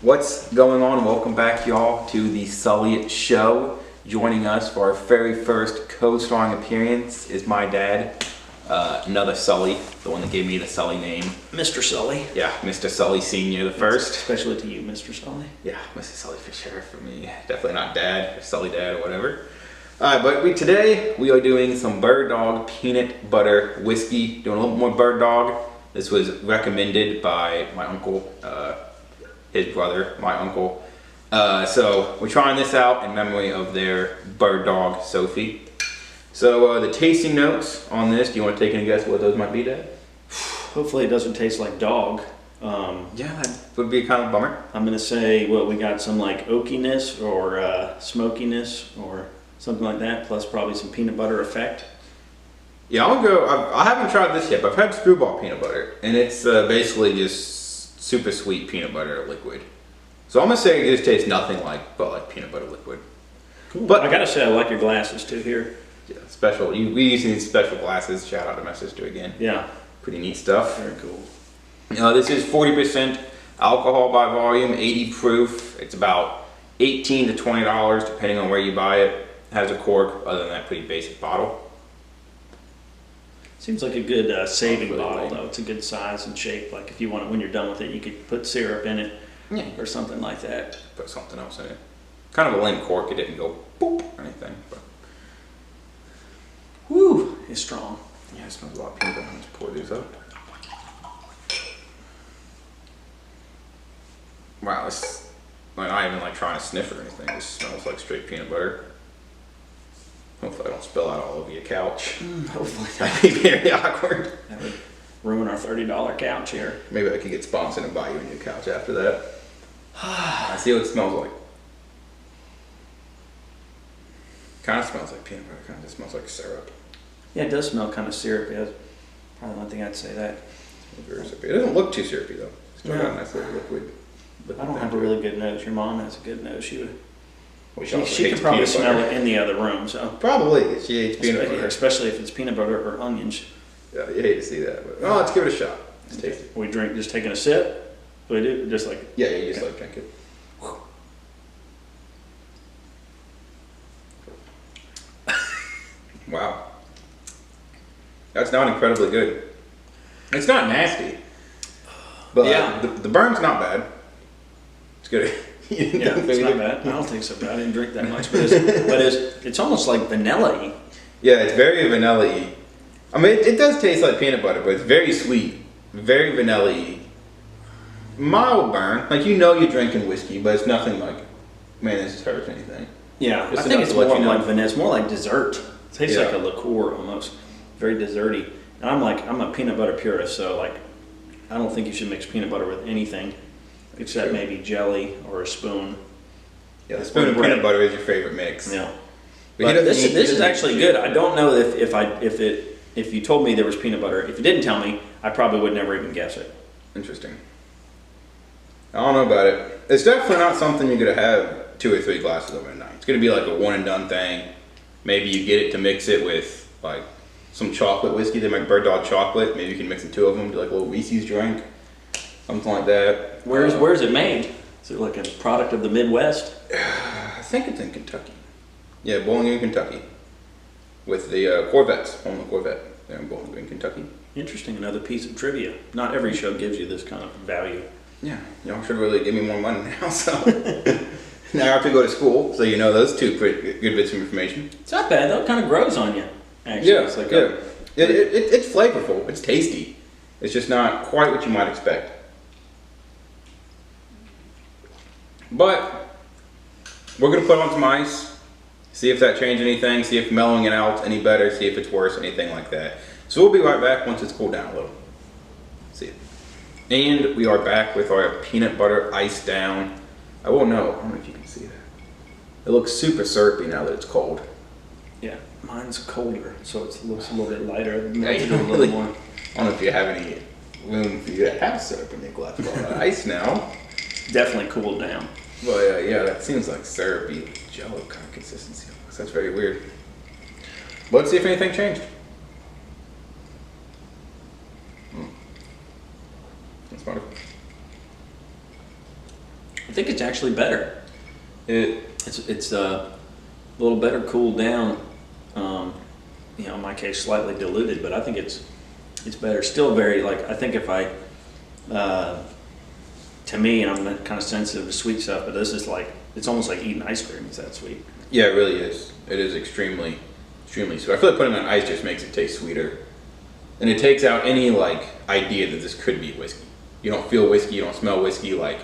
What's going on? Welcome back, y'all, to the Sully Show. Joining us for our very first co-starring appearance is my dad, another Sully, the one that gave me the Sully name. Mr. Sully. Yeah, Mr. Sully Sr. the first. Especially to you, Mr. Sully. Yeah, Mr. Sully for sure for me. Definitely not Dad, or Sully Dad, or whatever. But today we are doing some Bird Dog peanut butter whiskey. Doing a little more Bird Dog. This was recommended by my uncle, his brother, my uncle. So we're trying this out in memory of their Bird Dog Sophie. So the tasting notes on this, do you want to take any guess what those might be, Dad? Hopefully it doesn't taste like dog. Yeah, that would be kind of a bummer. I'm going to say, we got some like oakiness or smokiness or something like that, plus probably some peanut butter effect. Yeah, I'll go. I haven't tried this yet, but I've had Screwball peanut butter, and it's basically just super sweet peanut butter liquid. So I'm gonna say it just tastes nothing like peanut butter liquid. Cool. But I gotta say, I like your glasses too here. Yeah, special. We use these special glasses. Shout out to my sister again. Yeah. Pretty neat stuff. Very cool. This is 40% alcohol by volume, 80 proof. It's about $18 to $20 depending on where you buy it. It has a cork. Other than that, pretty basic bottle. Seems like a good saving bottle though. It's a good size and shape. Like if you want it, when you're done with it, you could put syrup in it or something like that. Put something else in it. Kind of a lame cork. It didn't go boop or anything. But. Whew, it's strong. Yeah, it smells a lot of peanut butter. Let's pour these up. Wow, this like not even like trying to sniff or anything. This smells like straight peanut butter. Hopefully I don't spill out all over your couch. Hopefully. That'd be very awkward. That would ruin our $30 couch here. Maybe I could get sponsored and buy you a new couch after that. I see what it smells like. Kind of smells like peanut butter. Kind of just smells like syrup. Yeah, it does smell kind of syrupy. That's probably one thing I'd say that. Very syrupy. It doesn't look too syrupy though. It's still got a No. nice little liquid. I don't have a really good nose. Your mom has a good nose. She She could probably smell it in the other room. So probably. She hates peanut butter. Especially if it's peanut butter or onions. Yeah, you hate to see that. But, let's give it a shot. Let's taste it. We drink just taking a sip. We do just like Yeah, you just like drink it. Wow. That's not incredibly good. It's not nasty. But Yeah. the burn's not bad. It's good. Yeah, it's not bad. I don't think so bad. I didn't drink that much, but it's almost like vanilla-y. Yeah, it's very vanilla-y. I mean, it does taste like peanut butter, but it's very sweet, very vanilla-y. Mild burn, like you're drinking whiskey, but it's nothing like, man, this hurts anything. Yeah, Just I think enough it's to let more you know. like vanilla. It's more like dessert. It tastes Yeah. like a liqueur almost. Very desserty. And I'm a peanut butter purist, so like I don't think you should mix peanut butter with anything except True. maybe jelly or a spoon. Yeah, the spoon of bread. peanut butter is your favorite mix. Yeah. But But he doesn't this eat- he is doesn't eat actually shit. good. I don't know if you told me there was peanut butter. If you didn't tell me, I probably would never even guess it. Interesting. I don't know about it. It's definitely not something you're gonna have 2 or 3 glasses of at night. It's gonna be like a one and done thing. Maybe you get it to mix it with like some chocolate whiskey. They make Bird Dog chocolate. Maybe you can mix the 2 of them, do like a little Reese's drink, something like that. Where's it made? Is it like a product of the Midwest? I think it's in Kentucky. Yeah, Bowling Green, Kentucky, with the Corvettes, home of the Corvette. They're in Bowling Green, Kentucky. Interesting. Another piece of trivia. Not every show gives you this kind of value. Yeah, y'all should really give me more money now. So now I have to go to school, so you know those 2 pretty good bits of information. It's not bad though. It kind of grows on you. Actually, Yeah, it's like yeah. It's flavorful. It's tasty. It's just not quite what you might expect. But we're gonna put on some ice, see if that changed anything, see if mellowing it out any better, see if it's worse, anything like that. So we'll be right back once it's cooled down a little. See it. And we are back with our peanut butter ice down. I don't know if you can see that. It looks super syrupy now that it's cold. yeah. Mine's colder, so it looks a little bit lighter. Yeah, Melted you a don't little really- more. I don't know if you have any room for you to have syrup in your glass of ice now. Definitely cooled down. Well, yeah, that seems like syrupy jello kind of consistency. That's very weird. But let's see if anything changed. That's wonderful. I think it's actually better. It It's a little better cooled down. You know, in my case, slightly diluted, but I think it's better. Still very like I think if I, to me, and I'm kind of sensitive to sweet stuff, but this is like it's almost like eating ice cream. It's that sweet. Yeah, it really is. It is extremely sweet. I feel like putting it on ice just makes it taste sweeter, and it takes out any like idea that this could be whiskey. You don't feel whiskey. You don't smell whiskey. Like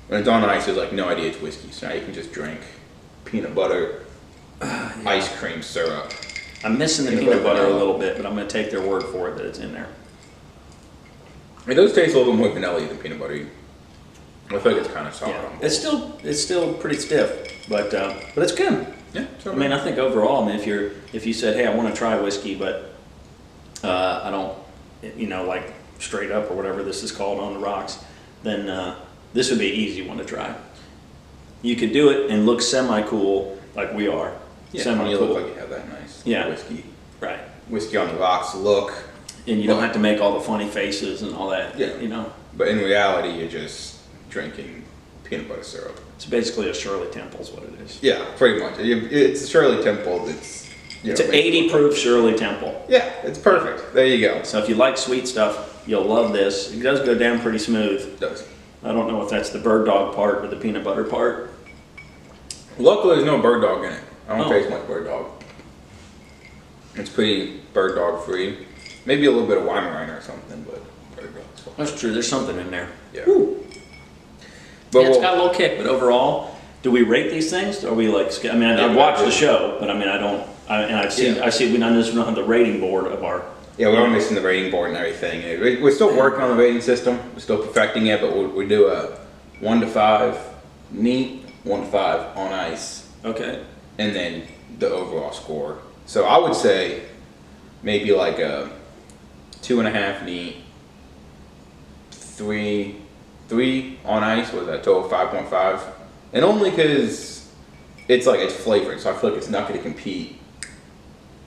when it's on ice, there's like no idea it's whiskey. So now you can just drink peanut butter, ice cream syrup. I'm missing the peanut butter a little bit, but I'm going to take their word for it that it's in there. It does taste a little bit more vanilla than peanut butter. I feel like it's kind of soft. Yeah. It's still pretty stiff, but it's good. Yeah. I mean, I think overall, I mean, if you said, hey, I want to try whiskey, but I don't, you know, like straight up or whatever this is called on the rocks, then this would be an easy one to try. You could do it and look semi-cool like we are. Yeah, Semi-cool. you look like you have that nice whiskey. Right. Whiskey on the rocks look. And you don't have to make all the funny faces and all that, Yeah. you know. But in reality, you're just drinking peanut butter syrup. It's basically a Shirley Temple is what it is. Yeah, pretty much. It's a Shirley Temple that's... It's an 80 proof Shirley Temple. Yeah, it's perfect. There you go. So if you like sweet stuff, you'll love this. It does go down pretty smooth. It does. I don't know if that's the bird dog part or the peanut butter part. Luckily, there's no bird dog in it. I don't Oh. taste much bird dog. It's pretty bird dog free. Maybe a little bit of Weimaraner or something, but bird dog's fine. That's true. There's something in there. Yeah. Woo. But Yeah, it's got a little kick, but overall, do we rate these things? Are we like? I mean, I've watched the show, but I mean, I don't. And I've seen. Yeah. I see. We don't have the rating board of our. yeah, we're missing the rating board and everything. We're still working on the rating system. We're still perfecting it, but we do a 1 to 5 neat, 1 to 5 on ice, Okay. and then the overall score. So I would say maybe like a 2.5 neat, 3 on ice. Was that total 5.5? And only because it's flavored, so I feel like it's not going to compete.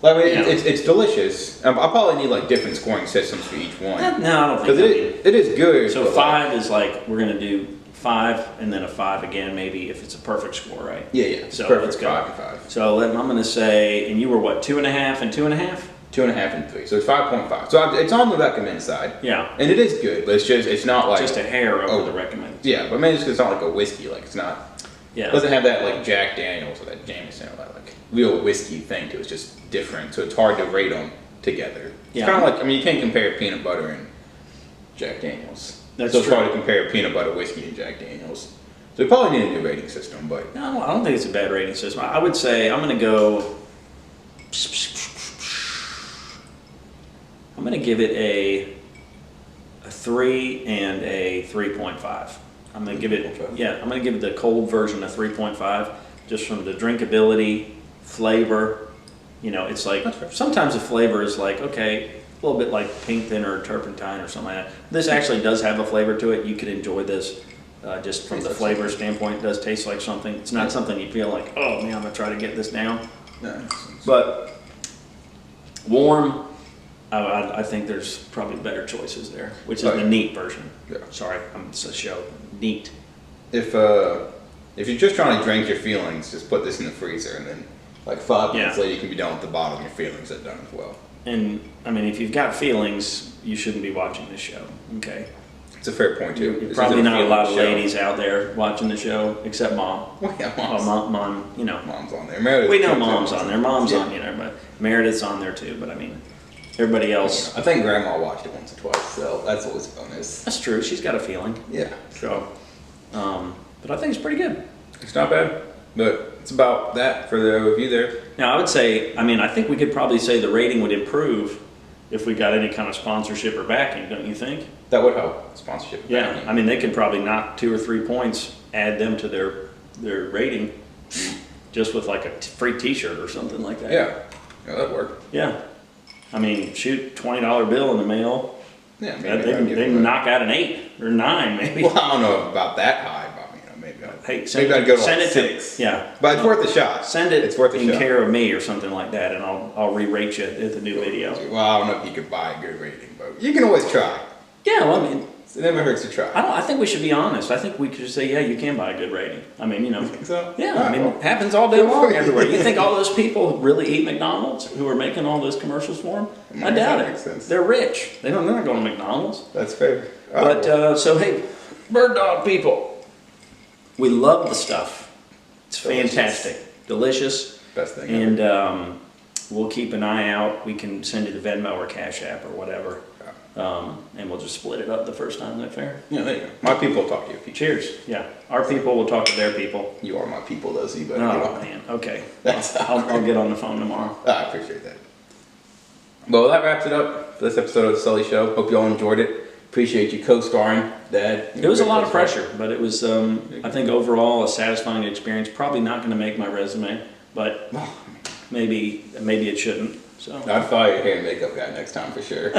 Like, I mean, Yeah. it's delicious. I probably need like different scoring systems for each one No, I don't because think. it is good. So but, 5 is like we're gonna do 5 and then a 5 again, maybe if it's a perfect score, right? Yeah, it's So perfect. let's go. 5 and 5, So I'm gonna say, and you were what, 2.5 and 2.5? 2.5 and 3. So it's 5.5. So it's on the recommend side, Yeah, and it is good, but it's not like just a hair over the recommended. yeah. But maybe it's not like a whiskey. Like it's not. It Yeah, doesn't have that like Jack Daniels or that Jameson or that like real whiskey thing to it. It's just different, so it's hard to rate them together. It's Yeah. kind of like, I mean, you can't compare peanut butter and Jack Daniels. That's so it's true. hard to compare peanut butter whiskey and Jack Daniels. So we probably need a new rating system, but no, I don't think it's a bad rating system. I would say I'm gonna go. I'm gonna give it a 3 and a 3.5. I'm gonna give it, Okay. yeah, I'm gonna give it the cold version a 3.5, just from the drinkability, flavor. You know, it's like That's fair. sometimes the flavor is like okay, a little bit like pink thinner or turpentine or something like that. This actually does have a flavor to it. You could enjoy this just from Tastes the like flavor something. standpoint. It does taste like something. It's not something you feel like, oh man, I'm gonna try to get this down. no. But warm, I think there's probably better choices there, which is Oh, the yeah. neat version. Yeah. Sorry, it's a show. Neat. If you're just trying to drink your feelings, just put this in the freezer, and then like 5 minutes Yeah. later, you can be done with the bottle, and your feelings are done as well. And I mean, if you've got feelings, you shouldn't be watching this show. Okay. It's a fair point too. You're This probably isn't not a lot of feeling show. ladies out there watching the show, except mom. Well, yeah, Oh, mom, you know. mom's on there. Meredith We know comes mom's on there. Mom's Yeah. on there, but Meredith's on there too. But I mean, everybody else. I think Grandma watched it once or twice, so that's always a bonus. That's true. She's got a feeling. Yeah, So, but I think it's pretty good. it's not bad, but it's about that for the review there. Now, I would say, I mean, I think we could probably say the rating would improve if we got any kind of sponsorship or backing, don't you think? That would help sponsorship. Yeah, backing. I mean, they could probably knock 2 or 3 points, add them to their rating, just with like a free T-shirt or something like that. yeah, that'd work. Yeah. I mean, shoot, $20 bill in the mail. Yeah, They maybe I'd give they it a- knock out an 8 or 9 maybe. Well, I don't know about that high, but maybe Hey, maybe I'd go to send like it 6. to yeah. But it's worth a shot. Send it It's worth a in shot. care of me or something like that, and I'll re-rate you at the new video. Well, I don't know if you could buy a good rating, but you can always try. Yeah, well, I mean, It never hurts to try. I think we should be honest. I think we could just say, yeah, you can buy a good rating. I mean, you know. Think so? Yeah, All I mean, right, it happens all day Feel long free. everywhere. You think all those people really eat McDonald's who are making all those commercials for them? I doubt that it. makes sense. They're rich. They're not going to McDonald's. That's fair. But, so hey, bird dog people, we love the stuff. It's Delicious. fantastic. Delicious. Best thing ever. And we'll keep an eye out. We can send you the Venmo or Cash App or whatever. And we'll just split it up the first time. Is that fair? Yeah, there you go. My people talk to your people. Cheers. Yeah. Our people will talk to their people. You are my people, though, so you better Oh, get on. man. Okay. That's I'll get on the phone tomorrow. I appreciate that. Well, that wraps it up for this episode of the Sully Show. Hope you all enjoyed it. Appreciate you co-starring, Dad. It was a lot of pressure, but it was, I think overall a satisfying experience. Probably not going to make my resume, but maybe it shouldn't. So I'd fire your hair and makeup guy next time for sure.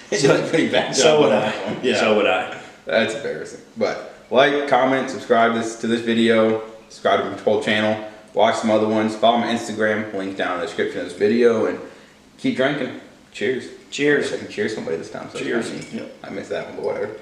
He did a pretty bad job. so would on I. that one. Yeah. So would I. That's embarrassing. But like, comment, subscribe to this video, subscribe to my whole channel, watch some other ones, follow my Instagram, link down in the description of this video, and keep drinking. Cheers. Cheers. I can cheer somebody this time. So Cheers. I missed that one, but whatever.